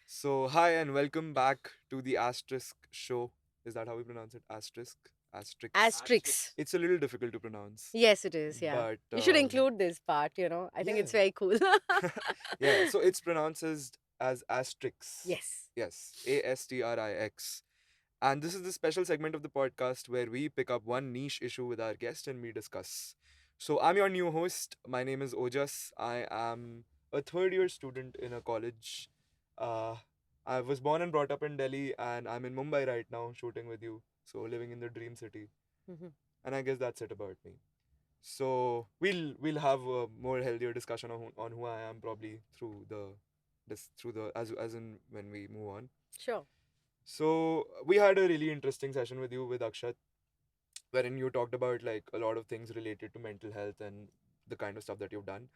So, hi and welcome back to the Asterisk show. Is that how we pronounce it? Asterisk? Asterix. Asterix. It's a little difficult to pronounce, Yes, it is. Yeah. but You should include this part. I think yeah, it's very cool. yeah. So it's pronounced as Asterix. Yes. Yes, Astrix. And this is the special segment of the podcast where we pick up one niche issue with our guest and we discuss. So I'm your new host. My name is Ojas. I am a third year student in a college. Uh, I was born and brought up in Delhi, and I'm in Mumbai right now shooting with you. So living in the dream city. Mhm. And I guess that's it about me. So we'll have a more healthier discussion on who I am probably through the as in when we move on. Sure. So we had a really interesting session with you with Akshat, wherein you talked about like a lot of things related to mental health and the kind of stuff that you've done.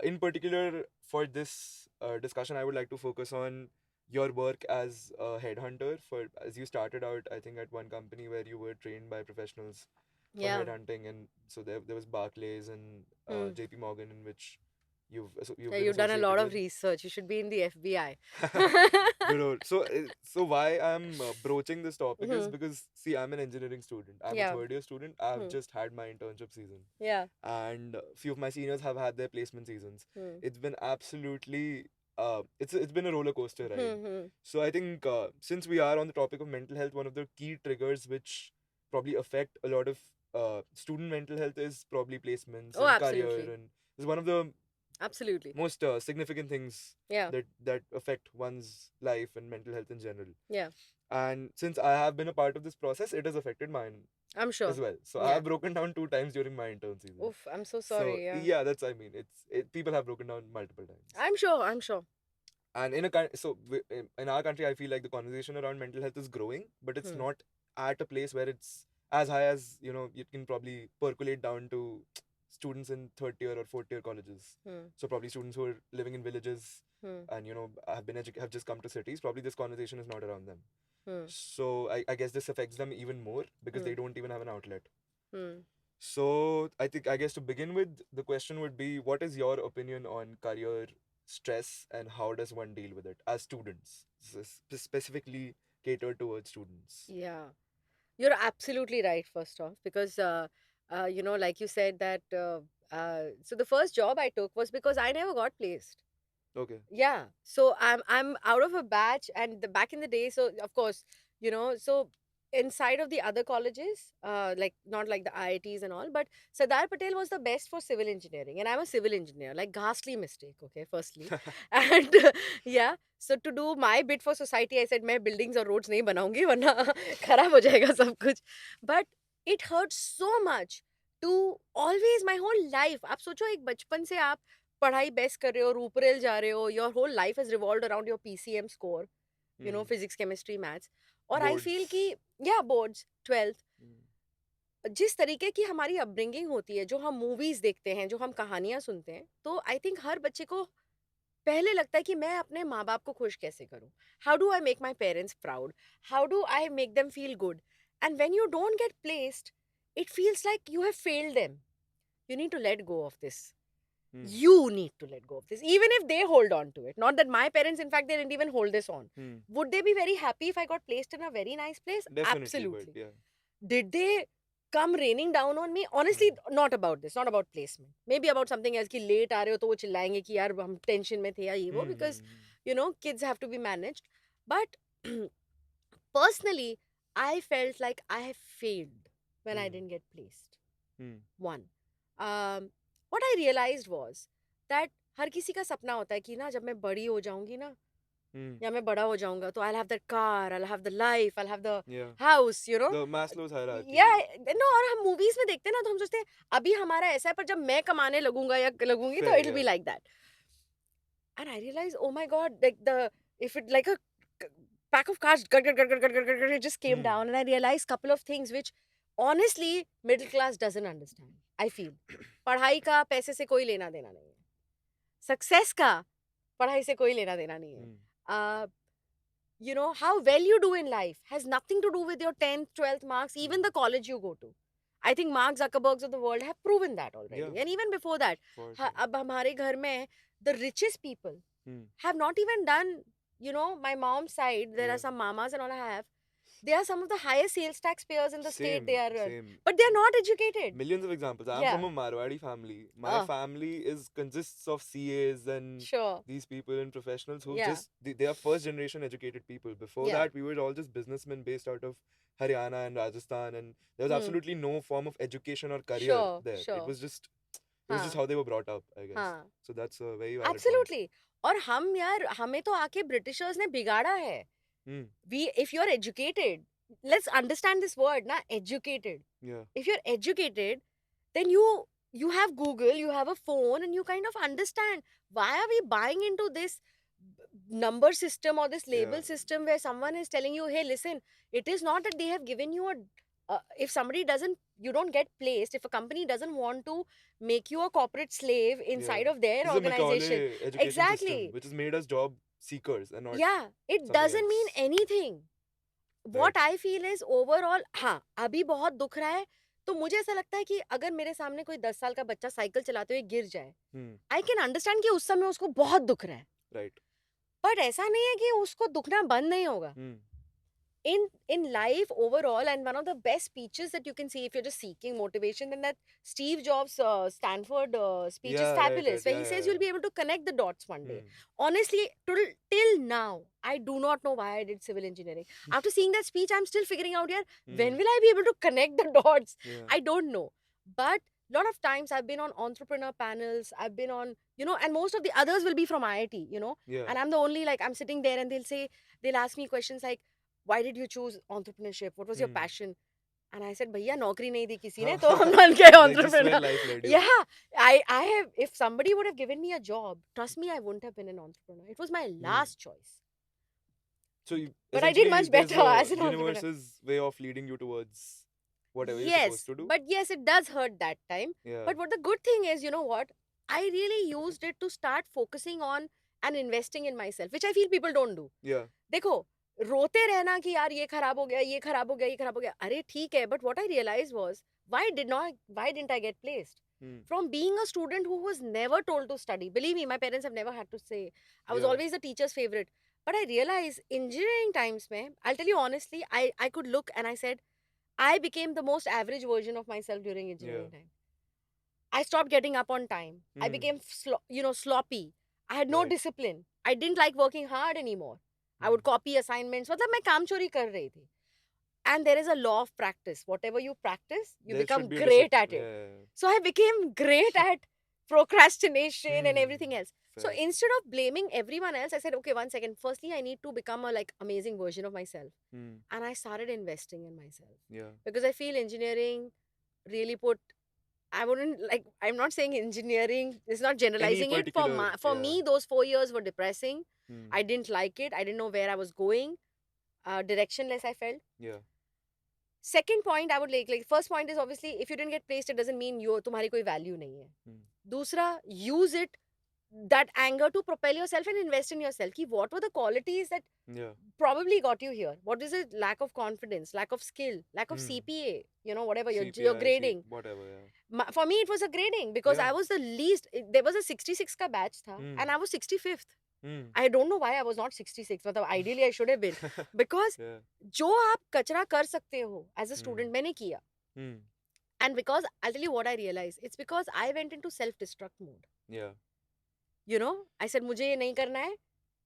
In particular, for this discussion, I would like to focus on your work as a headhunter. For as you started out, I think at one company where you were trained by professionals for Yeah. headhunting, and so there was Barclays and Hmm. J.P. Morgan, in which you've Yeah, been you've done a lot associated of with. research. You should be in the FBI. Good old. So why I'm broaching this topic is Mhm. because see, I'm an engineering student. I'm a Yeah. third year student. I've Hmm. just had my internship season, Yeah. and a few of my seniors have had their placement seasons. Hmm. It's been absolutely it's been a roller coaster ride. Hmm. Hmm. So I think since we are on the topic of mental health, one of the key triggers which probably affect a lot of student mental health is probably placements Oh, and career, absolutely. and is one of the Absolutely. most significant things Yeah. that affect one's life and mental health in general. Yeah. And since I have been a part of this process, it has affected mine I'm as sure. well. So I Yeah. have broken down two times during my intern season. Oof. I'm so So sorry. Yeah. yeah, that's, I mean, people have broken down multiple times. I'm sure. I'm sure. And in our country, I feel like the conversation around mental health is growing, but it's Hmm. not at a place where it's as high as you can probably percolate down to students in third tier or fourth tier colleges. Hmm. So probably students who are living in villages Hmm. and have just come to cities. Probably this conversation is not around them. Hmm. So I guess this affects them even more because Hmm. they don't even have an outlet. Hmm. So I guess to begin with, the question would be, what is your opinion on career stress and how does one deal with it as students? Specifically catered towards students. Yeah. You're absolutely right, first off, because, like you said, that so the first job I took was because I never got placed. Okay. Yeah. So I'm out of a batch, and back in the day, so of course, so inside of the other colleges, like not like the IITs and all, but Sardar Patel was the best for civil engineering, and I'm a civil engineer. Like ghastly mistake, okay, firstly, and yeah. So to do my bit for society, I said मैं buildings और roads नहीं बनाऊंगी वरना खराब हो जाएगा सब कुछ. But it hurts so much to always my whole life. आप सोचो एक बचपन से आप पढ़ाई बेस्ट कर रहे हो, रूपरेल जा रहे हो, your whole life is revolved around your PCM score, Hmm. Physics chemistry maths. और आई फील कि Boards. या बोर्ड्स 12th, Hmm. जिस तरीके की हमारी अपब्रिंगिंग होती है, जो हम मूवीज देखते हैं, जो हम कहानियां सुनते हैं, तो आई थिंक हर बच्चे को पहले लगता है कि मैं अपने माँ बाप को खुश कैसे करूं, how do I make my parents proud, how do I make them feel good. And when you don't get placed, it feels like you have failed them. You need to let go of this. Hmm. You need to let go of this, even if they hold on to it. Not that my parents, in fact, they didn't even hold this on. Hmm. Would they be very happy if I got placed in a very nice place? Definitely, but Absolutely. yeah. Did they come raining down on me? Honestly, Hmm. not about this, not about placement. Maybe about something else कि late आ रहे हो तो वो चिल्लाएंगे कि यार हम tension में थे या ये वो, Hmm. because Hmm. kids have to be managed. But personally, I felt like I have failed when I Hmm. didn't get placed. Hmm. One, what I realized was that हर किसी का सपना होता है कि ना जब मैं बड़ी हो जाऊंगी ना, Hmm. या मैं बड़ा हो जाऊंगा तो I'll have that car, I'll have the life, I'll have the Yeah. house, The Maslow's hierarchy. yeah. No, और हम मूवीज में देखते हैं ना तो हम सोचते हैं अभी हमारा ऐसा है, पर जब मैं कमाने लगूंगा या लगूंगी तो Fair, it'll yeah. be like that. And I realized, oh my god, like the if it like a pack of cards it just came Hmm. down, and I realized couple of things which honestly middle class doesn't understand. I feel पढ़ाई का पैसे से कोई लेना देना नहीं है, success का पढ़ाई से कोई लेना देना नहीं है. Hmm. uh, how well you do in life has nothing to do with your 10th 12th marks, even Hmm. the college you go to. I think Mark Zuckerbergs of the world have proven that Yeah. already, and even before that. For sure. अब हमारे घर में the richest people Hmm. have not even done, my mom's side, there are Yeah. some mamas and all I have. They are some of the highest sales taxpayers in the state. They Same, are, same. but they are not educated. Millions of examples. I'm Yeah. from a Marwadi family. My Oh, family is consists of CAs and sure. these people and professionals who Yeah. just they are first generation educated people. Before Yeah. that, we were all just businessmen based out of Haryana and Rajasthan, and there was Hmm. absolutely no form of education or career Sure. there. Sure. It was just Huh. how they were brought up, I guess. हाँ. So that's a very valid point. Absolutely. और हम यार, हमें तो आके Britishers ने बिगाड़ा है. Hmm. If you're educated, let's understand this word, na, educated. Yeah. If you're educated, then you have Google, you have a phone, and you kind of understand why are we buying into this number system or this Yeah. label system where someone is telling you, hey, listen, it is not that they have given you a if somebody doesn't, you don't get placed, if a company doesn't want to make you a corporate slave Yeah. inside of their This is a organization. Macaulay education system, Exactly. which has made us job seekers and not Yeah, it something doesn't mean else. anything. Right. What I feel is overall, हाँ, अभी बहुत दुख रहा है. तो मुझे ऐसा लगता है कि अगर मेरे सामने कोई 10 साल का बच्चा साइकिल चलाते हुए गिर जाए, Hmm. आई कैन अंडरस्टैंड कि उस समय उसको बहुत दुख रहा है. Right. बट ऐसा नहीं है कि उसको दुखना बंद नहीं होगा. Hmm. In life overall, and one of the best speeches that you can see if you're just seeking motivation, then that Steve Jobs Stanford speech is Yeah, right, right. fabulous, where Yeah, he yeah, says yeah. you'll be able to connect the dots one day. Hmm. Honestly, till now, I do not know why I did civil engineering. After seeing that speech, I'm still figuring out, yeah, when Hmm. will I be able to connect the dots? Yeah. I don't know. But a lot of times I've been on entrepreneur panels, I've been on, and most of the others will be from IIT, Yeah. and I'm the only, like, I'm sitting there and they'll ask me questions like, why did you choose entrepreneurship? What was your Hmm. passion? And I said, भैया नौकरी नहीं दी किसी ने, तो हम बन गए Like just where entrepreneur. life led you. Yeah, I have. If somebody would have given me a job, trust me, I wouldn't have been an entrepreneur. It was my Hmm. last choice. So you, But I did essentially, much there's better a as an entrepreneur. universe's way of leading you towards whatever you're supposed Yes, to do. but yes, it does hurt that time. Yeah. But what the good thing is, you know what? I really used it to start focusing on and investing in myself, which I feel people don't do. Yeah. देखो, रोते रहना कि यार ये खराब हो गया, ये खराब हो गया, ये खराब हो गया. अरे ठीक है, but what I realized was, why didn't I get placed? Hmm. From being a student who was never told to study. Believe me, my parents have never had to say. I was Yeah. always the teacher's favorite. But I realized engineering times mein, I'll tell you honestly, I could look and I said, I became the most average version of myself during Yeah. engineering time. I stopped getting up on time. I Hmm. became sloppy. I had no Right. discipline. I didn't like working hard anymore. I Hmm. would copy assignments. मतलब मैं काम चोरी कर रही थी. And there is a law of practice. Whatever you practice, you There should become be a great discipline. at it. Yeah. So I became great at procrastination and Hmm. everything else. So Fair. instead of blaming everyone else, I said, okay, one second. Firstly, I need to become a amazing version of myself. Hmm. And I started investing in myself. Yeah. Because I feel engineering really put, I wouldn't like, I'm not saying engineering, it's not Any generalizing it. particular. For Yeah. me, those 4 years were depressing. Hmm. I didn't like it. I didn't know where I was going. Directionless, I felt. Yeah. Second point I would like first point is obviously if you didn't get placed, it doesn't mean तुम्हारी कोई value नहीं है. Hmm. दूसरा, use it, that anger, to propel yourself and invest in yourself. Ki what were the qualities that Yeah. probably got you here? What is it? Lack of confidence, lack of skill, lack of Hmm. CPA, whatever your CPI, grading. whatever. Yeah. For me, it was a grading because Yeah. I was the least. There was a 66 ka batch tha, Hmm. and I was 65th. Hmm. I don't know why I was not 66. मतलब ideally I should have been, because Yeah. जो आप कचरा कर सकते हो as a Hmm. student, मैंने किया. Hmm. And because I'll tell you what I realized, it's because I went into self-destruct mode. Yeah. I said मुझे ये नहीं करना है.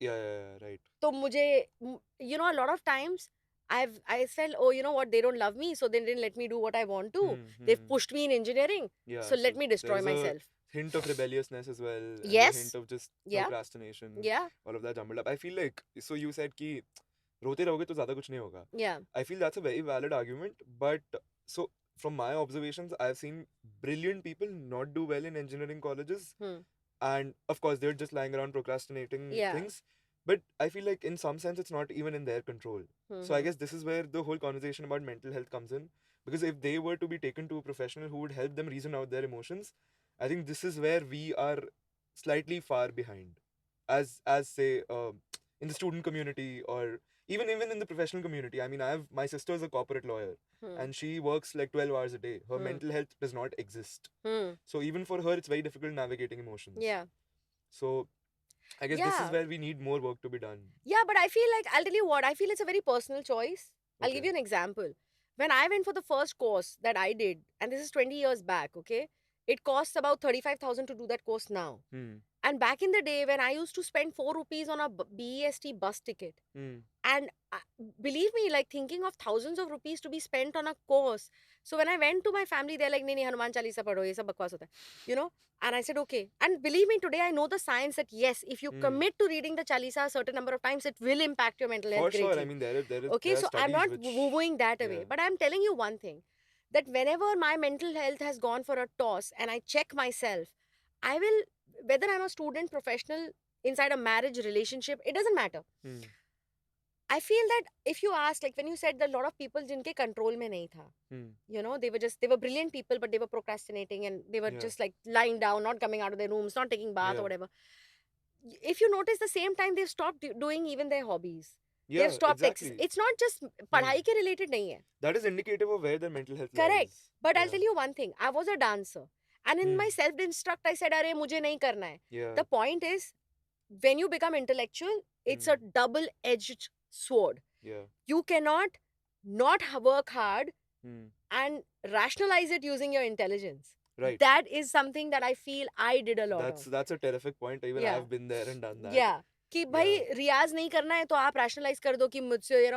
Yeah. Right. तो मुझे, a lot of times I felt, oh, you know what, they don't love me, so they didn't let me do what I want to. Hmm. They've Hmm. pushed me in engineering, Yeah. so let me destroy there's a myself. hint of rebelliousness as well, and a Yes. hint of just Yeah. procrastination. Yeah. All of that jumbled up. I feel like, so you said कि रोते रहोगे तो ज़्यादा कुछ नहीं होगा. Yeah. I feel that's a very valid argument, but so from my observations, I've seen brilliant people not do well in engineering colleges, and of course they're just lying around procrastinating Yeah. things. But I feel like in some sense it's not even in their control. So I guess this is where the whole conversation about mental health comes in, because if they were to be taken to a professional who would help them reason out their emotions, I think this is where we are slightly far behind, as say in the student community, or even in the professional community. I mean, my sister is a corporate lawyer, and she works like 12 hours a day. Her mental health does not exist. So even for her, it's very difficult navigating emotions. Yeah. So I guess this is Yeah. where we need more work to be done. Yeah, but I feel like, I'll tell you what, I feel it's a very personal choice. I'll give Okay. you an example. When I went for the first course that I did, and this is 20 years back, okay, it costs about 35,000 to do that course now. Hmm. And back in the day, when I used to spend 4 rupees on a BEST bus ticket, Hmm. and believe me, like thinking of thousands of rupees to be spent on a course. So when I went to my family, they're like, nahi, nahi, Hanuman Chalisa padho, ye sab bakwas hota hai. You know? And I said, okay. And believe me, today I know the science that yes, if you Hmm. commit to reading the Chalisa a certain number of times, it will impact your mental For health sure. I greatly. mean, Okay, there are so I'm studies not which, woo-wooing that yeah. away. But I'm telling you one thing, that whenever my mental health has gone for a toss and I check myself, I will, whether I'm a student, professional, inside a marriage relationship, it doesn't matter. Hmm. I feel that if you ask, like when you said that a lot of people jinke control mein nahi tha, Hmm. you know, they were brilliant people, but they were procrastinating and they were Yeah. just like lying down, not coming out of their rooms, not taking bath or Yeah. whatever. If you notice, the same time they've stopped doing even their hobbies. They have Yeah. stopped Exactly. it's not just Hmm. padhai ke related nahi hai. That is indicative of where their mental health Correct. lies. But I'll Yeah. tell you one thing. I was a dancer. And in Hmm. my self-destruct, I said, Arey, mujhe nahi karna hai. Yeah. The point is, when you become intellectual, it's a Hmm. double-edged sword. Yeah. You cannot not work hard Hmm. and rationalize it using your intelligence. Right. That is something that I feel I did a lot of. That's a terrific point. Even Yeah. I've been there and done that. Yeah. कि भाई Yeah. रियाज नहीं करना है तो आप rationalise कर दो कि मुझसे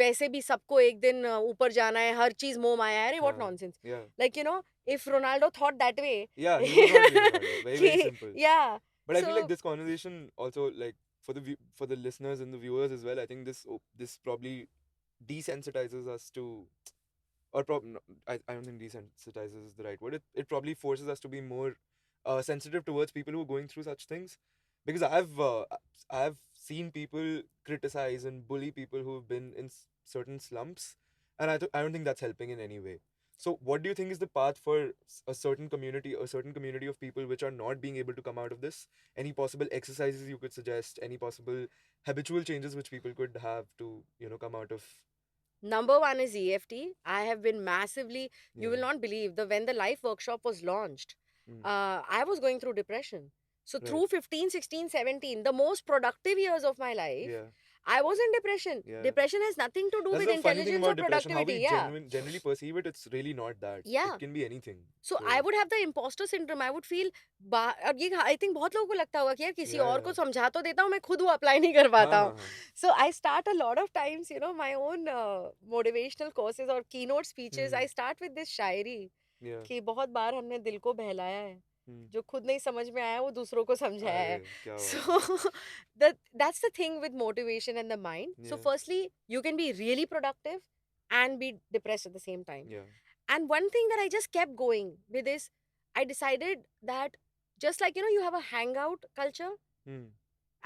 वैसे भी सबको एक दिन ऊपर जाना है हर चीज मोह माया है अरे what nonsense Yeah. Like if Ronaldo thought that way Yeah, he would not be Ronaldo. Very, very कि simple. या But I feel like so this conversation also, like, for the for the listeners and the viewers as well, I think this probably desensitizes us to, or I don't think desensitizes is the right word. It probably forces us to be more sensitive towards people who are going through such things, because I've seen people criticize and bully people who've been in certain slumps, and I don't think that's helping in any way. So what do you think is the path for a certain community of people which are not being able to come out of this? Any possible exercises you could suggest? Any possible habitual changes which people could have to, come out of? number one is EFT. I have been massively, you Yeah. will not believe, the when the life workshop was launched, Mm. I was going through depression. So Right. through 15, 16, 17, the most productive years of my life, Yeah. I was in depression. Yeah. Depression has nothing to do That's with the funny thing intelligence or about depression. How productivity. we Yeah. generally perceive it, it's really not that. Yeah. It can be anything. So I would have the imposter syndrome. I would feel अब ये I think बहुत लोगों को लगता होगा कि यार किसी Yeah, और yeah, को yeah. समझा तो देता हूँ मैं खुद वो अप्लाई नहीं कर हाँ पाता हूँ हाँ हाँ. so I start a lot of times my own motivational courses or keynote speeches. I start with this Shayari Yeah. कि बहुत बार हमने दिल को बहलाया है Hmm. जो खुद नहीं समझ में आया वो दूसरों को समझाया है अरे क्या बात है. so that's the thing with motivation and the mind. So Yeah. firstly, you can be really productive and be depressed at the same time. Yeah. And one thing that I just kept going with is I decided that just like you have a hangout culture, Hmm.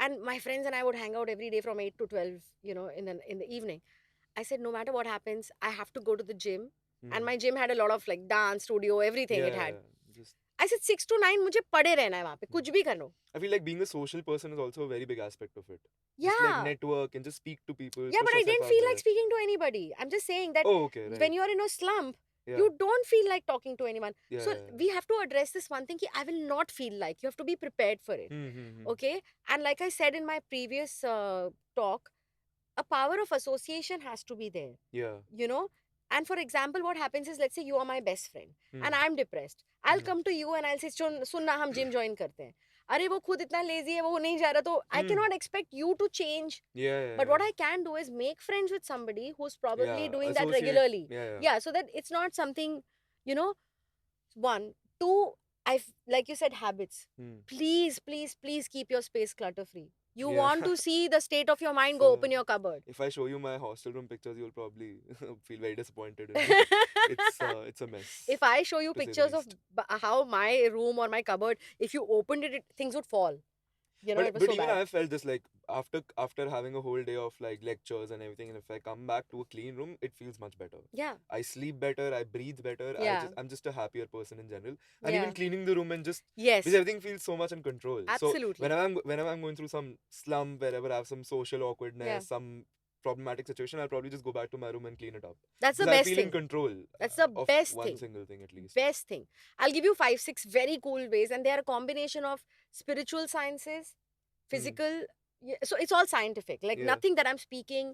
and my friends and I would hang out every day from 8 to 12, in the evening. I said no matter what happens, I have to go to the gym. And Hmm. my gym had a lot of like dance studio, everything Yeah, it yeah, had. yeah. Just I said 6 to 9 मुझे पड़े रहना है वहाँ पे कुछ भी करो. I feel like being a social person is also a very big aspect of it. Just like Yeah. network and just speak to people. Yeah, Push but I yourself didn't out feel like there. speaking to anybody. I'm just saying that Oh, okay, right. when you're in a slump, Yeah. you don't feel like talking to anyone. Yeah, So yeah, yeah. we have to address this one thing ki I will not feel like. You have to be prepared for it. Hmm. Okay? And like I said in my previous talk, a power of association has to be there. Yeah. And for example, what happens is, let's say you are my best friend Hmm. and I'm depressed. I'll come to you and I'll say, सुन ना हम gym join करते हैं. अरे वो खुद इतना lazy है वो नहीं जा रहा तो I cannot expect you to change. Yeah, yeah. But what I can do is make friends with somebody who's probably Yeah, doing that associate. regularly. Yeah. Yeah, so that it's not something, you know, one. Two, like you said, habits. Hmm. Please, please, please keep your space clutter free. You Yeah. want to see the state of your mind, go So, open your cupboard. If I show you my hostel room pictures, you'll probably feel very disappointed in me. It's a mess. If I show you to say the pictures of least. how my room or my cupboard, if you opened it, things would fall. It was But so even bad. I felt this, like, after having a whole day of like lectures and everything, and if I come back to a clean room, it feels much better. Yeah. I sleep better, I breathe better. Yeah. I'm just a happier person in general. And Yeah. even cleaning the room and just Yes. because everything feels so much in control. Absolutely. So whenever I'm going through some slump, wherever I have some social awkwardness, some problematic situation, I'll probably just go back to my room and clean it up. That's the Because best I feel thing. in control. That's the of best one thing. single thing at least. Best thing. I'll give you 5, 6 very cool ways, and they are a combination of spiritual sciences, physical. So it's all scientific. Like Yeah. nothing that I'm speaking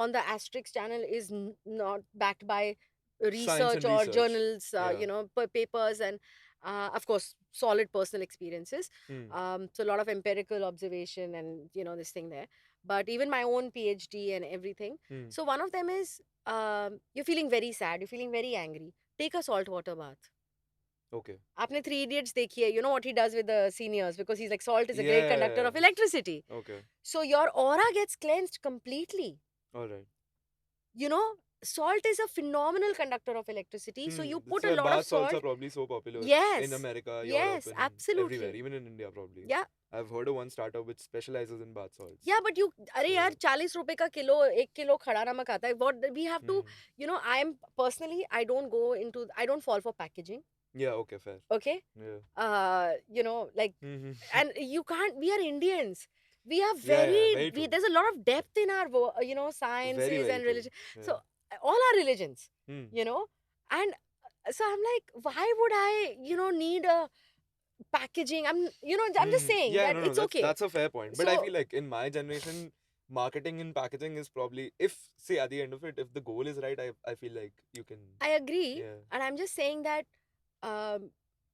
on the Asterix channel is not backed by Science research and or research. journals, Yeah. papers, and of course solid personal experiences. Hmm. So a lot of empirical observation and this thing there. But even my own PhD and everything. Hmm. So one of them is, you're feeling very sad, you're feeling very angry. Take a salt water bath. Okay. आपने three idiots देखी है, you know what he does with the seniors, because he's like, salt is a great conductor Yeah. of electricity. Okay. So your aura gets cleansed completely. All right. You know, salt is a phenomenal conductor of electricity. So you That's put a why lot of bath salts are salt. probably so popular in Yes. America, Europe, Yes, and everywhere, absolutely. even in India, probably. Yeah. I've heard of one startup which specializes in bath salts. Yeah, but you, अरे यार, So, 40 रुपए का kilo, 1 kilo खड़ा नमक आता है. What we have to, I'm personally, I don't fall for packaging. yeah, okay, fair. Okay. Yeah. Like, and you can't, we are Indians. We are Yeah, very true. there's a lot of depth in our, Very, sciences very and true. religion. Yeah. So, all our religions, Hmm. and so I'm like, why would I, need a packaging? I'm just saying Yeah, that no, it's okay. that's a fair point. But I So, feel like in my generation, marketing and packaging is probably, if, say, at the end of it, if the goal is right, I feel like you can. I agree. Yeah. And I'm just saying that um,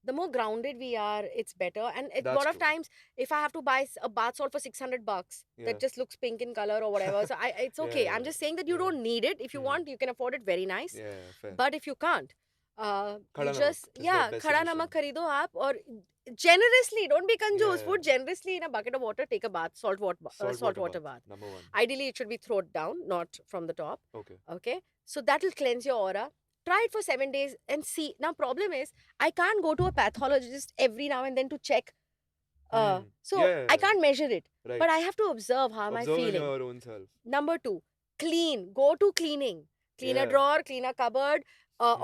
the more grounded we are, it's better. And a That's lot of true. times, if I have to buy a bath salt for $600 Yeah. that just looks pink in color or whatever, so it's okay. Yeah, I'm just saying that you yeah. don't need it. If you Hmm. want, you can afford it, very nice. Yeah, fair. But if you can't, you Khada just, namak is the best khada solution. namak kharido aap, or generously, don't be kanjoos. Yeah. Put generously in a bucket of water, take a bath, salt water bath. Number one. Ideally, it should be thrown down, not from the top. Okay. Okay. So that will cleanse your aura. Try it for 7 days and see. Now, problem is, I can't go to a pathologist every now and then to check. So Yeah, I can't measure it. right. But I have to observe how am I Observe in feeling. your own self. Number 2, clean. Go to cleaning. Clean a Yeah. drawer, clean a cupboard.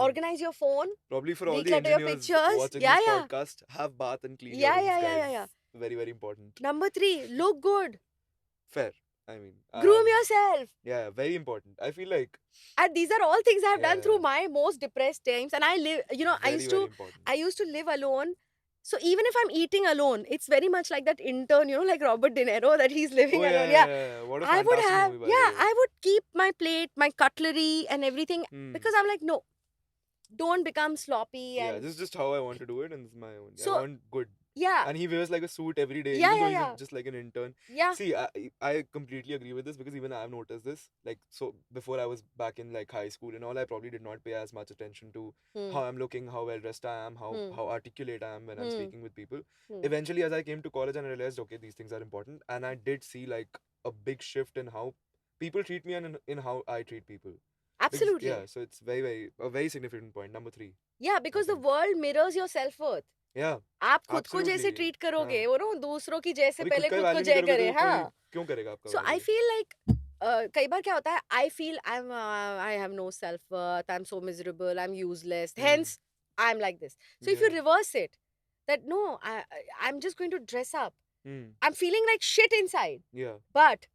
Organize your phone. Probably for all the Declutter your engineers pictures. watching Yeah, this yeah. podcast, have bath and clean Yeah, your rooms, yeah, guys. yeah, yeah. Very, very important. Number 3, look good. Fair. I mean, Groom yourself. yeah, very important. I feel like And these are all things I've done through Yeah. my most depressed times. And I live, very, very important. I used to live alone. So even if I'm eating alone, it's very much like that intern, like Robert De Niro, that he's living Oh, alone. yeah, Yeah. yeah. What a I would fantastic have, movie, by the way. I would keep my plate, my cutlery and everything, Hmm. because I'm like, no, don't become sloppy. Yeah, And this is just how I want to do it, and this is my own. So, I want good. yeah. And he wears like a suit every day, Yeah, even though yeah, he's yeah. just like an intern. Yeah. See, I completely agree with this, because even I've noticed this. Like, so before I was back in like high school and all, I probably did not pay as much attention to how I'm looking, how well dressed I am, how articulate I am when I'm speaking with people. Eventually, as I came to college and I realized, okay, these things are important, and I did see like a big shift in how people treat me and in how I treat people. Absolutely. Yeah, so it's a very significant point. Number 3. Yeah, because the world mirrors your self-worth. Yeah. आप खुद को जैसे Absolutely. Treat करोगे, हाँ. वो ना दूसरों की जैसे अभी पहले खुद का खुद को value नहीं जय करोगे करे. तो कोई हाँ. क्यों करेगा आपका So I value? feel like कई बार क्या होता है, I feel I have no self-worth, I'm so miserable, I'm useless, hence I'm like this. So if you Yeah. reverse it, that no, I'm just going to dress up. Hmm. I'm feeling like shit inside, Yeah. but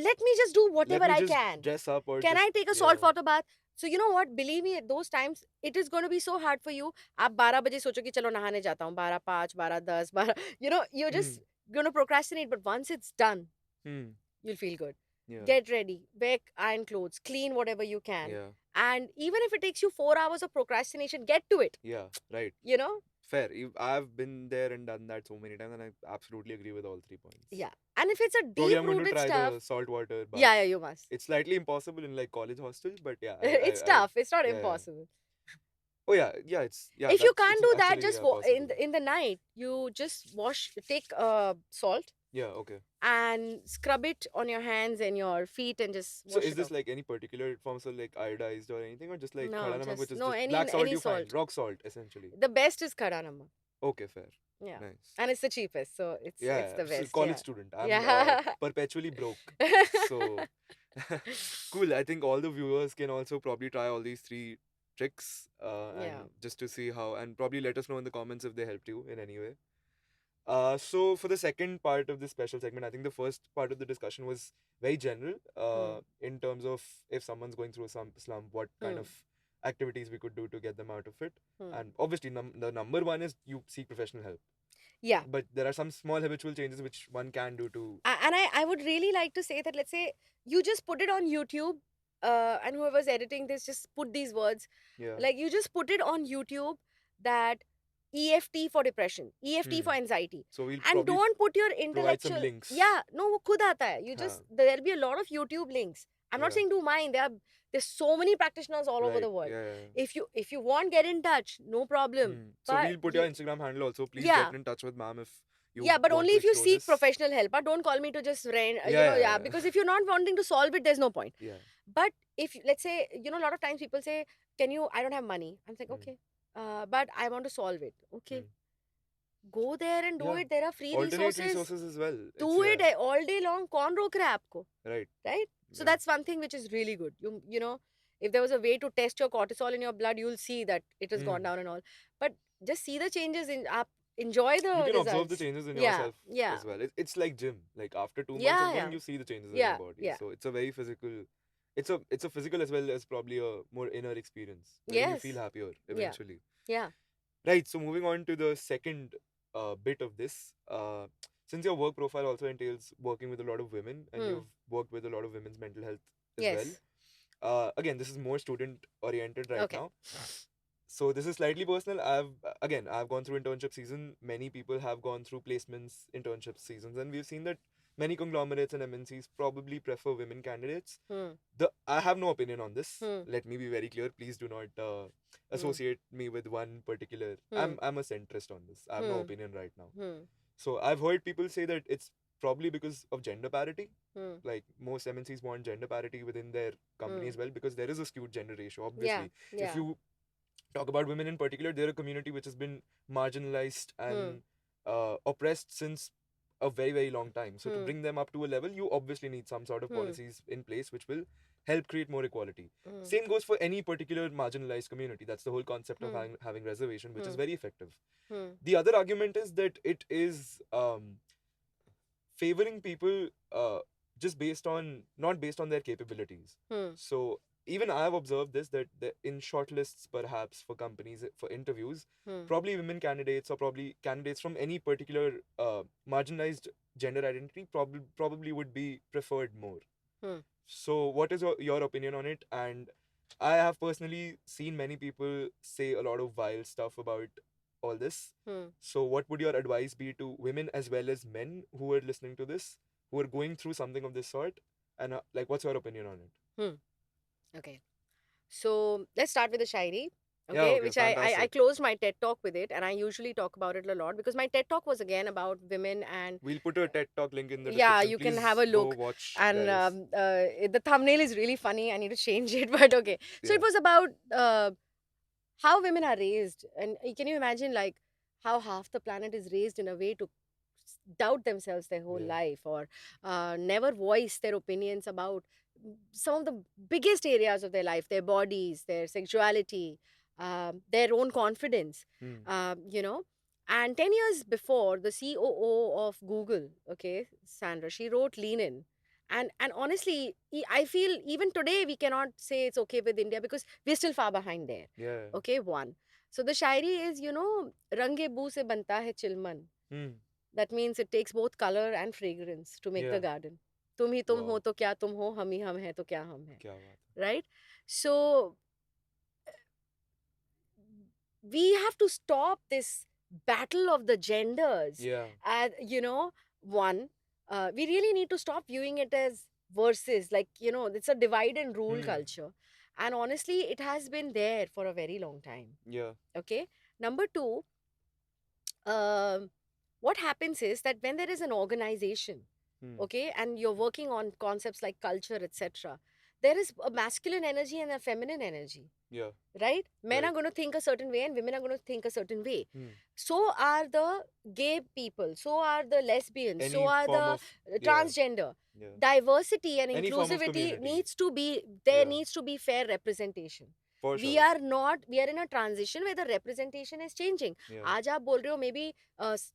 let me just do whatever Let me I just can. dress up or Can just, I take a salt yeah. water bath? So you know what? Believe me, at those times, it is going to be so hard for you. आप 12 बजे सोचो कि चलो नहाने जाता हूँ. 12:05, 12:10, 12. You're just going to procrastinate. But once it's done, you'll feel good. Yeah. Get ready. Wear iron clothes. Clean whatever you can. Yeah. And even if it takes you 4 hours of procrastination, get to it. Yeah. Right. Fair. I've been there and done that so many times, and I absolutely agree with all 3 points. Yeah. And if it's a Probably I'm going to deep-rooted try stuff, the salt water bath. yeah, you must. It's slightly impossible in like college hostels, but yeah. It's tough. It's not yeah. impossible. Oh yeah, it's If you can't do that, actually, just possible. in the night, you just take salt Yeah, okay. and scrub it on your hands and your feet and just So wash is it this off. like any particular forms of like iodized or anything, or just like No, khada namak, which is no, just any black salt you salt. find, rock salt essentially. The best is khada namak. Okay, fair. Yeah. Nice. And it's the cheapest, so it's the best. College student. I'm Yeah. perpetually broke. So cool. I think all the viewers can also probably try all these 3 tricks and just to see how, and probably let us know in the comments if they helped you in any way. So for the second part of this special segment, I think the first part of the discussion was very general in terms of if someone's going through some slump, what kind of activities we could do to get them out of it. And obviously the number one is you seek professional help. Yeah. But there are some small habitual changes which one can do to. And I would really like to say that, let's say you just put it on YouTube, and whoever's editing this just put these words, Yeah. like you just put it on YouTube, that EFT for depression, EFT Hmm. for anxiety, So we'll and probably don't put your provide some intellectual. links. Yeah, no, वो खुद आता है. You Huh. just, there'll be a lot of YouTube links. I'm not Yeah. saying do mine. There's so many practitioners all over Right. the world. Yeah. Yeah. If you want, get in touch, no problem. Hmm. So But we'll put your Instagram handle also. Please yeah, get in touch with ma'am if you yeah, but want only to if you explore seek this. professional help. Don't call me to just rain, Yeah. yeah, Yeah. Yeah. because if you're not wanting to solve it, there's no point. Yeah. But if, let's say, a lot of times people say, can you, I don't have money. I'm like, Hmm. okay, but I want to solve it. Okay, Hmm. go there and do Yeah. it. There are free Alternate resources. resources as well. It's Do yeah. it all day long. Kaun rok raha hai aapko, Right. right? So Yeah. that's one thing which is really good. If there was a way to test your cortisol in your blood, you'll see that it has gone Hmm. down and all. But just see the changes in up. Enjoy You the can observe the results. changes in Yeah, yourself yeah, as well. It's like gym. Like after 2 months of yeah, going, yeah, you see the changes in your yeah, body. yeah. So it's a very physical. It's a physical as well as probably a more inner experience wherein you feel Yes. happier Yeah. eventually. Yeah. Right. So moving on to the second bit of this, since your work profile also entails working with a lot of women and Hmm. you've worked with a lot of women's mental health as well. Yes. Again, this is more student oriented right Okay. now. So this is slightly personal. I've gone through internship season. Many people have gone through placements, internship seasons, and we've seen that many conglomerates and MNCs probably prefer women candidates. Hmm. I have no opinion on this. Hmm. Let me be very clear. Please do not Hmm. associate me with one particular. Hmm. I'm a centrist on this. I have no Hmm. opinion right now. Hmm. So I've heard people say that it's probably because of gender parity. Hmm. Like most MNCs want gender parity within their company Hmm. as well because there is a skewed gender ratio. Yeah. Obviously, if Yeah. you talk about women in particular, they're a community which has been marginalized Hmm. and oppressed since a very, very long time. So to Hmm. bring them up to a level, you obviously need some sort of Hmm. policies in place which will help create more equality. Hmm. Same goes for any particular marginalized community. That's the whole concept of Hmm. having reservation, which is Hmm. very effective. Hmm. The other argument is that it is favoring people just based on not based on their capabilities. Hmm. So even I have observed this that in shortlists perhaps for companies for interviews, Hmm. probably women candidates or probably candidates from any particular marginalized gender identity probably would be preferred more. Hmm. So what is your opinion on it? And I have personally seen many people say a lot of vile stuff about all this. Hmm. So what would your advice be to women as well as men who are listening to this, who are going through something of this sort? And like, what's your opinion on it? Hmm. Okay. So let's start with the shairi. Yeah, Okay, okay, which I fantastic. closed my TED talk with it, and I usually talk about it a lot because my TED talk was again about women. And We'll put a TED Talk link in the yeah, description. you can have Please a go look. watch, And guys. the thumbnail is really funny. I need to change it, but okay. So Yeah. it was about how women are raised, and can you imagine, like, how half the planet is raised in a way to doubt themselves their whole Yeah. life, or never voice their opinions about some of the biggest areas of their life, their bodies, their sexuality, their own confidence, Hmm. you know. And 10 years before, the COO of Google, okay, Sandra, she wrote Lean In. And honestly, I feel even today we cannot say it's okay with India because we're still far behind there. Yeah. Okay, one. So the shairi is, Range boo se banta hai chilman. Hmm. That means it takes both color and fragrance to make the Yeah. garden. तुम ही तुम हो Wow. तो क्या तुम हो, हम ही हम हैं तो क्या हम हैं. क्या बात Right? So we have to stop this battle of the है. genders. Yeah. And, one, we really need to stop viewing it as versus, like, it's a divide and rule Hmm. culture. And honestly, it has been there for a very long time. Yeah. Okay. Number two, um, what happens is that when there is an organization, Hmm. okay, and you're working on concepts like culture, etc., there is a masculine energy and a feminine energy, Yeah. right? Men Right. are going to think a certain way and women are going to think a certain way. Hmm. So are the gay people, so are the lesbians, so Any are form the of yeah. transgender. Yeah. Diversity and Any form of inclusivity community. needs to be, there Yeah. needs to be fair representation. For we sure. are in a transition where the representation is changing. Yeah. Aaj aap bol rahe ho, maybe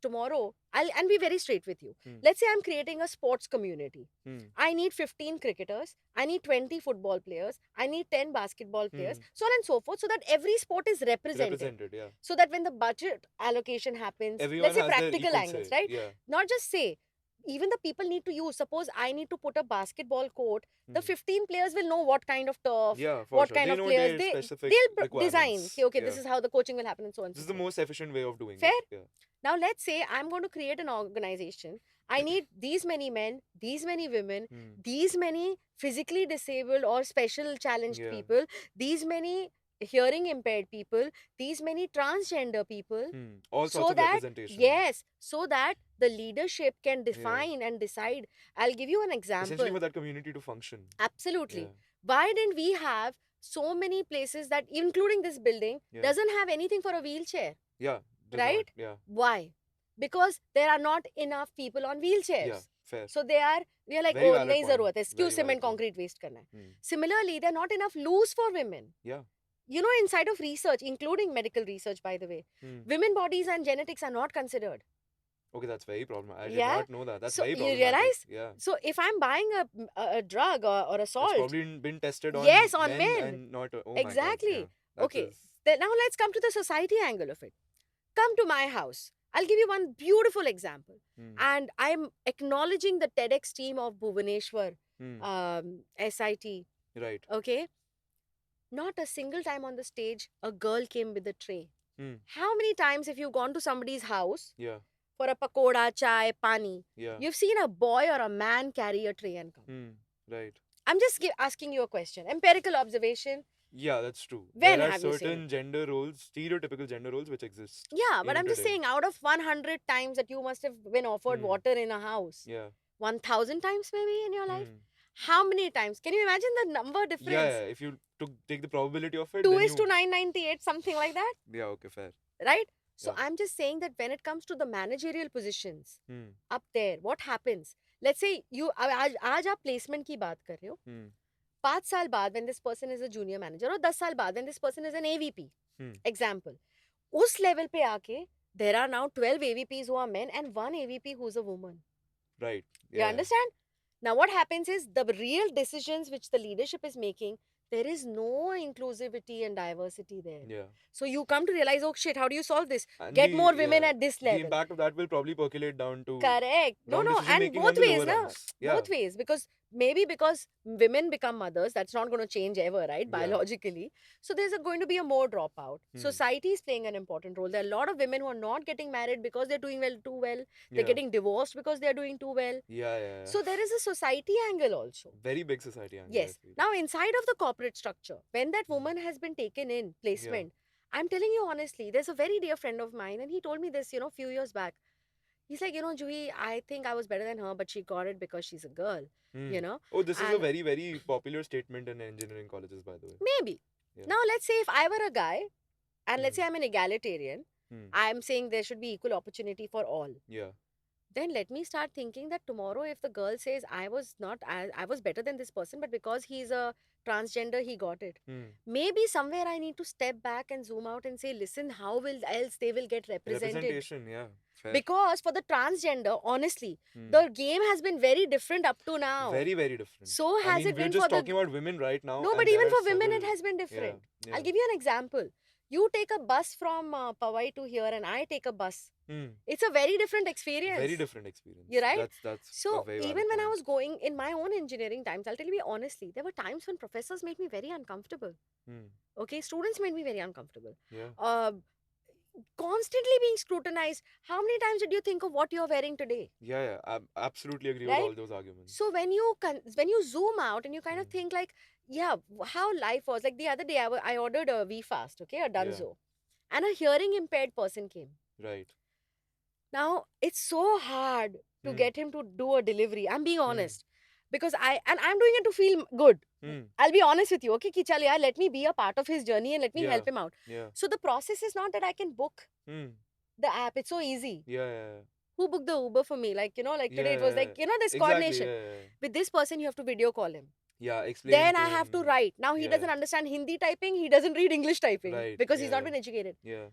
tomorrow and be very straight with you. Hmm. Let's say I'm creating a sports community. Hmm. I need 15 cricketers, I need 20 football players, I need 10 basketball players, Hmm. so on and so forth, so that every sport is represented. Represented. Yeah. So that when the budget allocation happens, Everyone let's say has their practical equal angles, say. right? Yeah. Not just say, even the people need to use. Suppose I need to put a basketball court, the Hmm. 15 players will know what kind of turf, Yeah, for what sure. kind They of know players their specific they'll design. requirements. Okay, okay, Yeah. this is how the coaching will happen, and so on and This so is the forth. most efficient way of doing Fair? it. Yeah. Now let's say I'm going to create an organization. I need these many men, these many women, Hmm. these many physically disabled or special challenged Yeah. people, these many hearing impaired people, these many transgender people, Hmm. All sorts so of that, representation. yes, so that the leadership can Yeah. define and decide. I'll give you an Essentially example. for that community to function. Absolutely. Yeah. Why didn't we have so many places that, including this building, Yeah. doesn't have anything for a wheelchair? Yeah. Does Right? not. Yeah. Why? Because there are not enough people on wheelchairs. Yeah. Fair. So we are like, Very oh, valid nahi point. zarurat hai, Very क्यों cement valid point. concrete waste करना है. Hmm. Similarly, there are not enough loos for women. Yeah. You know, inside of research, including medical research, by the way, Hmm. women bodies and genetics are not considered. Okay, that's very problematic. I did Yeah. not know that. That's So very you problematic. realize? Yeah. So if I'm buying a drug or a It's salt, probably been tested on yes, on men men. and not. Oh my god. Exactly. Yeah. That Okay. is. Then now let's come to the society angle of it. Come to my house. I'll give you one beautiful example. Hmm. And I'm acknowledging the TEDx team of Bhubaneswar, Hmm. SIT. Right. Okay. Not a single time on the stage, a girl came with a tray. Hmm. How many times, if you've gone to somebody's house Yeah. for a pakoda, chai, pani, Yeah. you've seen a boy or a man carry a tray and come? Hmm. Right. I'm just asking you a question. Empirical observation. Yeah, that's true. When There are have you seen certain it? gender roles, stereotypical gender roles, which exist. Yeah, but even I'm just today. saying, out of 100 times that you must have been offered Hmm. water in a house, Yeah. 1000 times maybe in your life. Hmm. How many times? Can you imagine the number difference? Yeah, if you take the probability of it, 2 then is to you. 998, something like that, Yeah, okay, fair. right? So Yeah. I'm just saying that when it comes to the managerial positions Hmm. up there, what happens? Let's say you आज आप placement की बात कर रहे हो. Hmm. 5 साल बाद when this person is a junior manager, or 10 साल बाद when this person is an AVP, Hmm. example, उस level पे आके there are now 12 AVPs who are men and 1 AVP who's a woman. Right. You Yeah. understand? Now what happens is the real decisions which the leadership is making, there is no inclusivity and diversity there. Yeah. So you come to realize, oh shit, how do you solve this? And Get more the, women yeah, at this the level. impact of that will probably percolate down to Correct. No, wrong no, decision and making on both the ways, lower na? rungs. Yeah. Both ways, because maybe because women become mothers, that's not going to change ever, right? Yeah. Biologically. So there's going to be a more dropout. Hmm. Society is playing an important role. There are a lot of women who are not getting married because they're doing well too well. They're Yeah. getting divorced because they're doing too well. Yeah. So there is a society angle also. Very big society angle. Yes. I feel. Now, inside of the corporate structure, when that woman has been taken in placement, I'm telling you honestly, there's a very dear friend of mine, and he told me this, a few years back. He's like, Juhi, I think I was better than her, but she got it because she's a girl, Hmm. you know. Oh, this is a And very, very popular statement in engineering colleges, by the way. maybe. Yeah. Now, let's say if I were a guy, and let's Hmm. say I'm an egalitarian, Hmm. I'm saying there should be equal opportunity for all. Yeah. Then let me start thinking that tomorrow, if the girl says I was better than this person, but because he's a transgender, he got it. Hmm. Maybe somewhere I need to step back and zoom out and say, listen, how will else they will get represented? Representation, yeah. Fair. Because for the transgender, honestly, Hmm. the game has been very different up to now. Very, very different. So has it we're been just for the talking about women right now. no, and but there even are for women, it several- has been different. Yeah. I'll give you an example. You take a bus from Powai to here, and I take a bus. Hmm. It's a very different experience. Very different experience. You're right. That's So a very even valid when I point. was going in my own engineering times, I'll tell you honestly, there were times when professors made me very uncomfortable. Hmm. Okay, students made me very uncomfortable. Yeah. Constantly being scrutinized. How many times did you think of what you're wearing today? Yeah. I absolutely agree with Right? all those arguments. So when you zoom out and you kind of Hmm. think like, yeah, how life was. Like the other day, I ordered a VFast, okay, a Dunzo, and a hearing impaired person came. Right. Now it's so hard to Hmm. get him to do a delivery. I'm being honest, because I'm doing it to feel good. Hmm. I'll be honest with you, okay, ki chal yaar, let me be a part of his journey and let me Yeah. help him out. Yeah. So the process is not that I can book Hmm. the app. It's so easy. Yeah. Who booked the Uber for me? Like, like today it was Yeah. like, this Exactly. coordination. Yeah. With this person, you have to video call him. Yeah, explain Then to I have to him. write. Now he Yeah, doesn't understand Hindi typing, he doesn't read English typing right. because he's not Yeah, been educated. yeah.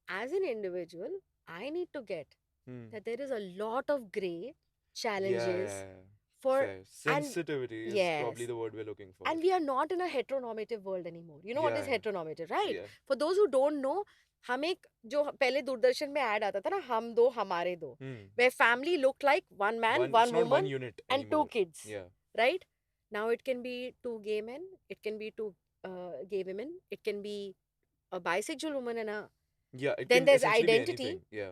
As an individual, I need to get Hmm. that there is a lot of gray Yeah, yeah, challenges yeah. for, Fair. and Sensitivity is probably yes, the word we're looking for. and we are not in a heteronormative world anymore. You know what is Yeah, heteronormative, right? yeah. For those who don't know, हम एक जो पहले दूरदर्शन में add आता था ना, हम दो हमारे दो, Hmm. where family looked like one man, One, it's one not one woman, unit and two anymore. kids, Yeah. right? Now it can be two gay men, it can be two gay women, it can be a bisexual woman and a. Yeah, it Then can there's essentially be identity. anything. Yeah.